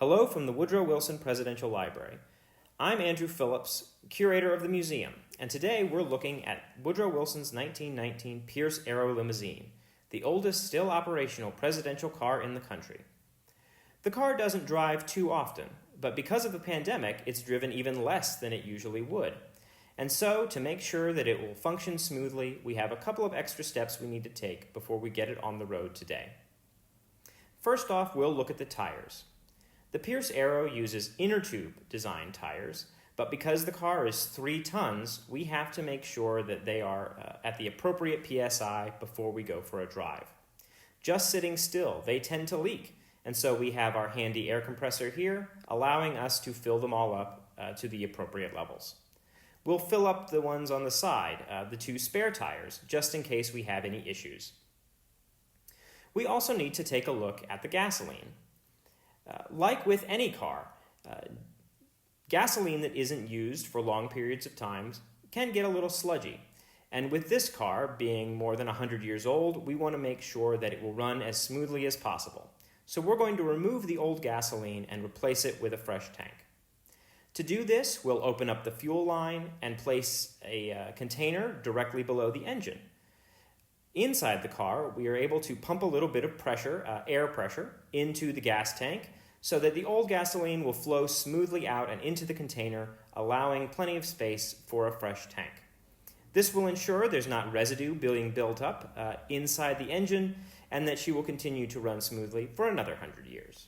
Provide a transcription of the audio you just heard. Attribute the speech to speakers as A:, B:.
A: Hello from the Woodrow Wilson Presidential Library. I'm Andrew Phillips, curator of the museum, and today we're looking at Woodrow Wilson's 1919 Pierce Arrow limousine, the oldest still operational presidential car in the country. The car doesn't drive too often, but because of the pandemic, it's driven even less than it usually would. And so, to make sure that it will function smoothly, we have a couple of extra steps we need to take before we get it on the road today. First off, we'll look at the tires. The Pierce Arrow uses inner tube design tires, but because the car is 3 tons, we have to make sure that they are at the appropriate PSI before we go for a drive. Just sitting still, they tend to leak, and so we have our handy air compressor here, allowing us to fill them all up to the appropriate levels. We'll fill up the ones on the side, the 2 spare tires, just in case we have any issues. We also need to take a look at the gasoline. Like with any car, gasoline that isn't used for long periods of time can get a little sludgy. And with this car being more than 100 years old, we want to make sure that it will run as smoothly as possible. So we're going to remove the old gasoline and replace it with a fresh tank. To do this, we'll open up the fuel line and place a container directly below the engine. Inside the car, we are able to pump a little bit of pressure, air pressure, into the gas tank so that the old gasoline will flow smoothly out and into the container, allowing plenty of space for a fresh tank. This will ensure there's not residue being built up inside the engine and that she will continue to run smoothly for another 100 years.